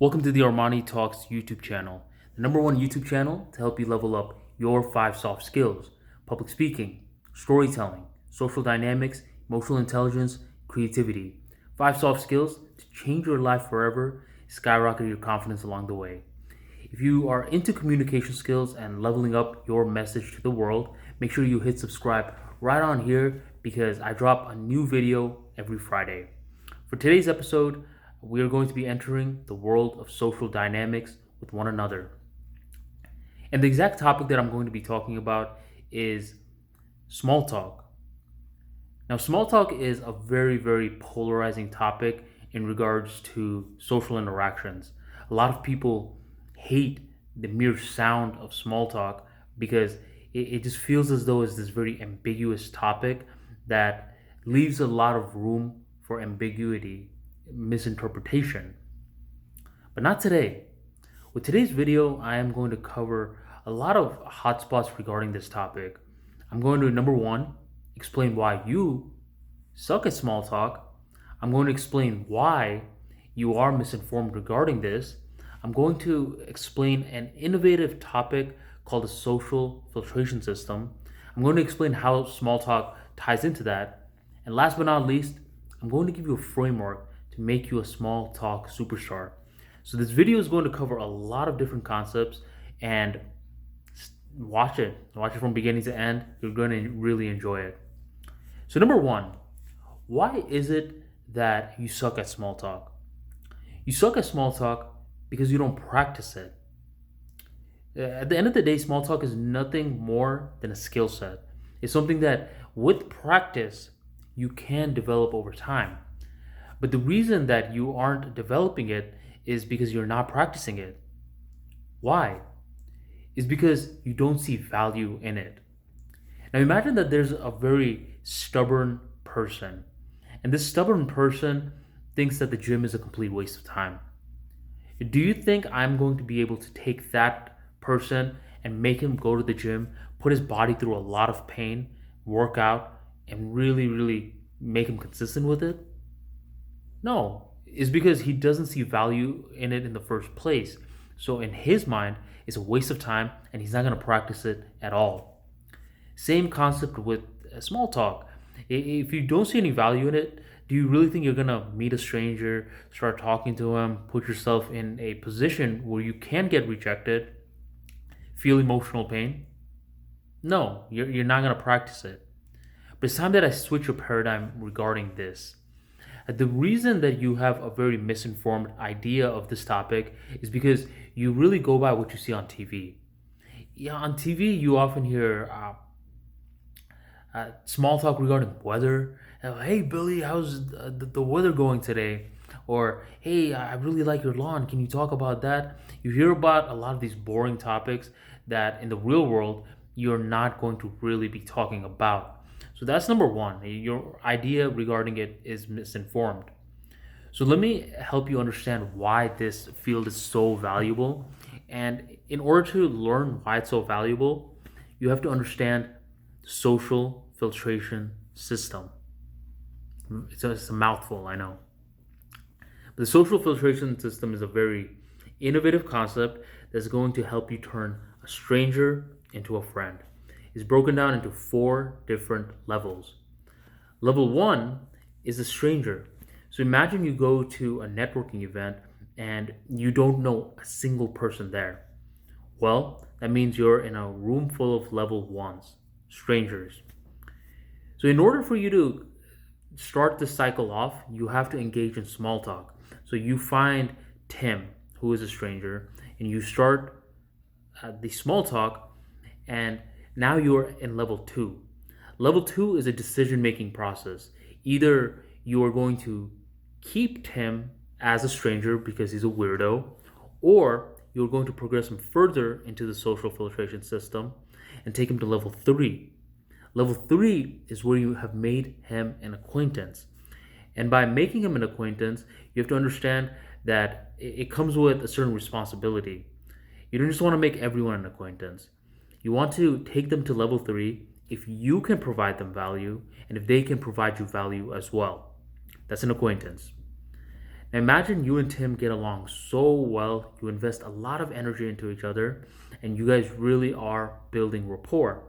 Welcome to the Armani Talks YouTube channel, the number one YouTube channel to help you level up your five soft skills: public speaking, storytelling, social dynamics, emotional intelligence, creativity. Five soft skills to change your life forever, skyrocket your confidence along the way. If you are into communication skills and leveling up your message to the world, make sure you hit subscribe right on here because I drop a new video every Friday. For today's episode, we are going to be entering the world of social dynamics with one another. And the exact topic that I'm going to be talking about is small talk. Now, small talk is a very, very polarizing topic in regards to social interactions. A lot of people hate the mere sound of small talk because it just feels as though it's this very ambiguous topic that leaves a lot of room for ambiguity, misinterpretation. But not today. With today's video, I am going to cover a lot of hotspots regarding this topic. I'm going to, number one, explain why you suck at small talk. I'm going to explain why you are misinformed regarding this. I'm going to explain an innovative topic called the social filtration system. I'm going to explain how small talk ties into that. And last but not least, I'm going to give you a framework to make you a small talk superstar. So this video is going to cover a lot of different concepts, and watch it. Watch it from beginning to end. You're going to really enjoy it. So number one, why is it that you suck at small talk? You suck at small talk because you don't practice it. At the end of the day, small talk is nothing more than a skill set. It's something that with practice you can develop over time. But the reason that you aren't developing it is because you're not practicing it. Why? Is because you don't see value in it. Now imagine that there's a very stubborn person, and this stubborn person thinks that the gym is a complete waste of time. Do you think I'm going to be able to take that person and make him go to the gym, put his body through a lot of pain, work out, and really, really make him consistent with it? No, it's because he doesn't see value in it in the first place. So in his mind, it's a waste of time and he's not going to practice it at all. Same concept with small talk. If you don't see any value in it, do you really think you're going to meet a stranger, start talking to him, put yourself in a position where you can get rejected, feel emotional pain? No, you're not going to practice it. But it's time that I switch your paradigm regarding this. The reason that you have a very misinformed idea of this topic is because you really go by what you see on TV. Yeah, on TV, you often hear small talk regarding weather. Hey, Billy, how's the weather going today? Or, hey, I really like your lawn. Can you talk about that? You hear about a lot of these boring topics that in the real world, you're not going to really be talking about. So that's number one. Your idea regarding it is misinformed. So let me help you understand why this field is so valuable. And in order to learn why it's so valuable, you have to understand the social filtration system. It's a mouthful, I know. But the social filtration system is a very innovative concept that's going to help you turn a stranger into a friend. Is broken down into four different levels. Level one is a stranger. So imagine you go to a networking event and you don't know a single person there. Well, that means you're in a room full of level ones, strangers. So in order for you to start this cycle off, you have to engage in small talk. So you find Tim, who is a stranger, and you start the small talk, and now you're in level two. Level two is a decision making process. Either you are going to keep Tim as a stranger because he's a weirdo, or you're going to progress him further into the social filtration system and take him to level three. Level three is where you have made him an acquaintance. And by making him an acquaintance, you have to understand that it comes with a certain responsibility. You don't just want to make everyone an acquaintance. You want to take them to level three if you can provide them value and if they can provide you value as well. That's an acquaintance. Now imagine you and Tim get along so well, you invest a lot of energy into each other, and you guys really are building rapport.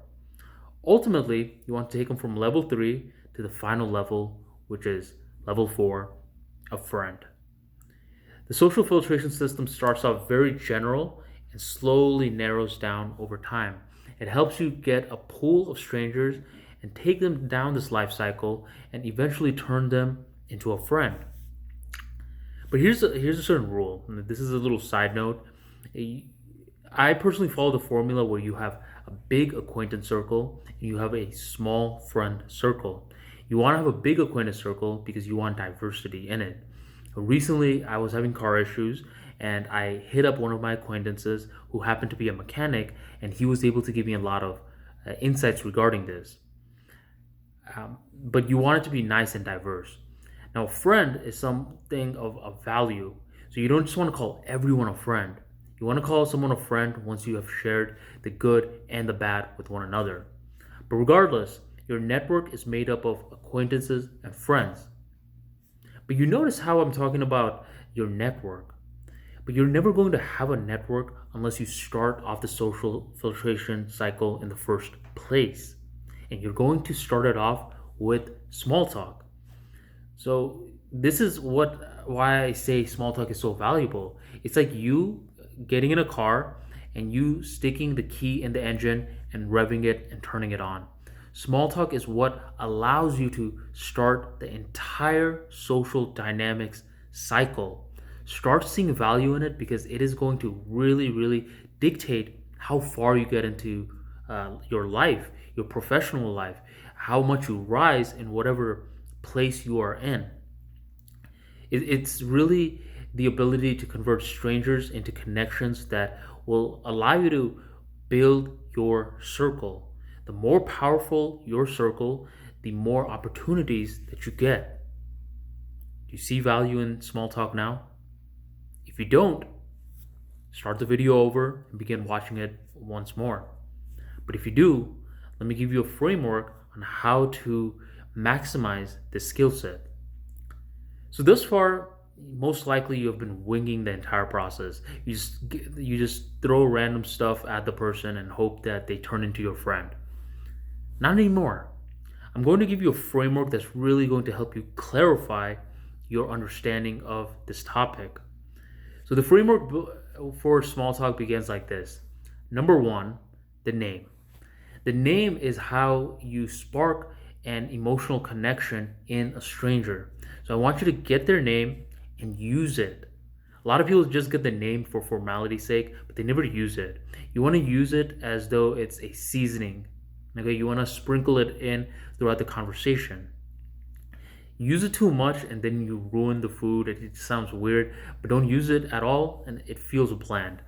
Ultimately, you want to take them from level 3 to the final level, which is level 4, a friend. The social filtration system starts off very general and slowly narrows down over time. It helps you get a pool of strangers and take them down this life cycle and eventually turn them into a friend. But here's a certain rule. And this is a little side note. I personally follow the formula where you have a big acquaintance circle and you have a small friend circle. You want to have a big acquaintance circle because you want diversity in it. Recently, I was having car issues and I hit up one of my acquaintances who happened to be a mechanic, and he was able to give me a lot of insights regarding this. But you want it to be nice and diverse. Now, a friend is something of value. So you don't just want to call everyone a friend. You want to call someone a friend once you have shared the good and the bad with one another. But regardless, your network is made up of acquaintances and friends. But you notice how I'm talking about your network. But you're never going to have a network unless you start off the social filtration cycle in the first place. And you're going to start it off with small talk. So this is why I say small talk is so valuable. It's like you getting in a car and you sticking the key in the engine and revving it and turning it on. Small talk is what allows you to start the entire social dynamics cycle. Start seeing value in it because it is going to really, really dictate how far you get into your life, your professional life, how much you rise in whatever place you are in. It's really the ability to convert strangers into connections that will allow you to build your circle. The more powerful your circle, the more opportunities that you get. Do you see value in small talk now? If you don't, start the video over and begin watching it once more. But if you do, let me give you a framework on how to maximize this skill set. So thus far, most likely you have been winging the entire process. You just throw random stuff at the person and hope that they turn into your friend. Not anymore. I'm going to give you a framework that's really going to help you clarify your understanding of this topic. So the framework for small talk begins like this. Number 1, the name. The name is how you spark an emotional connection in a stranger. So I want you to get their name and use it. A lot of people just get the name for formality's sake, but they never use it. You want to use it as though it's a seasoning. Okay, you want to sprinkle it in throughout the conversation. Use it too much and then you ruin the food. It sounds weird, but don't use it at all and it feels bland.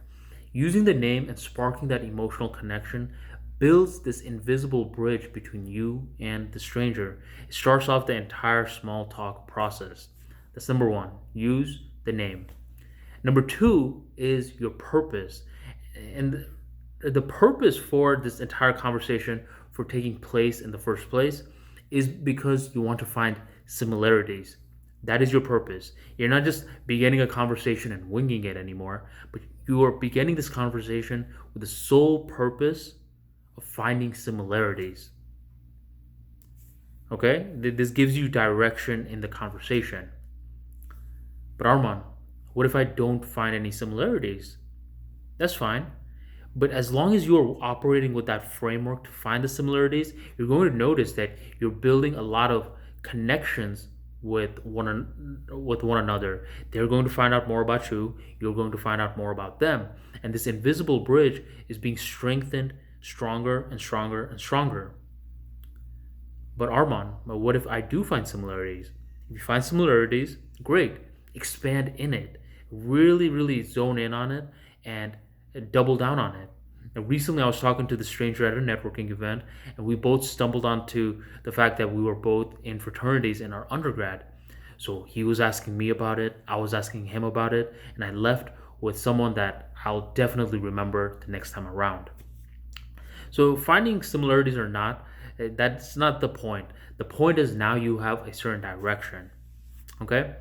Using the name and sparking that emotional connection builds this invisible bridge between you and the stranger. It starts off the entire small talk process. That's number 1. Use the name. Number 2 is your purpose. And the purpose for this entire conversation for taking place in the first place is because you want to find similarities. That is your purpose. You're not just beginning a conversation and winging it anymore, but you are beginning this conversation with the sole purpose of finding similarities. Okay? This gives you direction in the conversation. But Arman, what if I don't find any similarities? That's fine. But as long as you're operating with that framework to find the similarities, you're going to notice that you're building a lot of connections with one another. They're going to find out more about you. You're going to find out more about them. And this invisible bridge is being strengthened stronger and stronger and stronger. But Arman, what if I do find similarities? If you find similarities, great. Expand in it. Really, really zone in on it and double down on it. Now, recently, I was talking to the stranger at a networking event, and we both stumbled onto the fact that we were both in fraternities in our undergrad. So he was asking me about it, I was asking him about it, and I left with someone that I'll definitely remember the next time around. So finding similarities or not, that's not the point. The point is now you have a certain direction. Okay?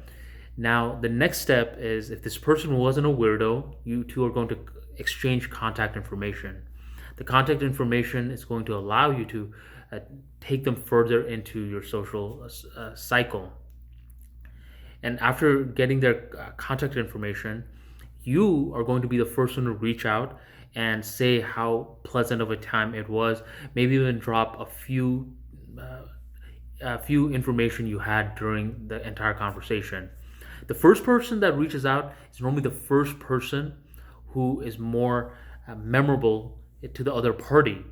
Now, the next step is if this person wasn't a weirdo, you two are going to exchange contact information. The contact information is going to allow you to uh, take them further into your social cycle. And after getting their contact information, you are going to be the first one to reach out and say how pleasant of a time it was. Maybe even drop uh, a few information you had during the entire conversation. The first person that reaches out is normally the first person who is more memorable to the other party.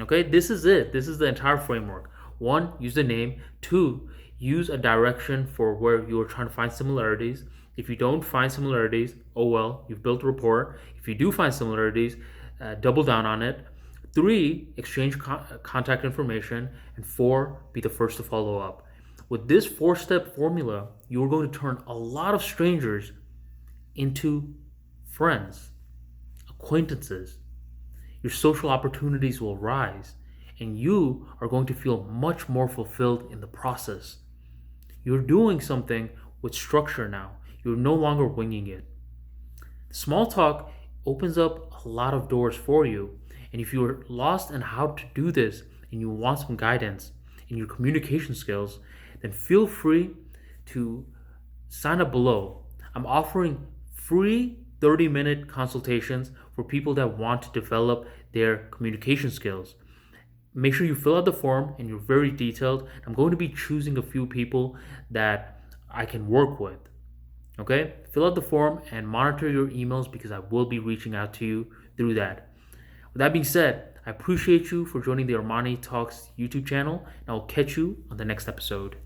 Okay, this is it. This is the entire framework. One, use the name. Two, use a direction for where you are trying to find similarities. If you don't find similarities, oh well, you've built rapport. If you do find similarities, double down on it. Three, exchange contact information. And four, be the first to follow up. With this four-step formula, you're going to turn a lot of strangers into friends, acquaintances. Your social opportunities will rise, and you are going to feel much more fulfilled in the process. You're doing something with structure now. You're no longer winging it. Small talk opens up a lot of doors for you. And if you're lost in how to do this and you want some guidance in your communication skills, then feel free to sign up below. I'm offering free 30-minute consultations for people that want to develop their communication skills. Make sure you fill out the form and you're very detailed. I'm going to be choosing a few people that I can work with. Okay? Fill out the form and monitor your emails because I will be reaching out to you through that. With that being said, I appreciate you for joining the Armani Talks YouTube channel, and I'll catch you on the next episode.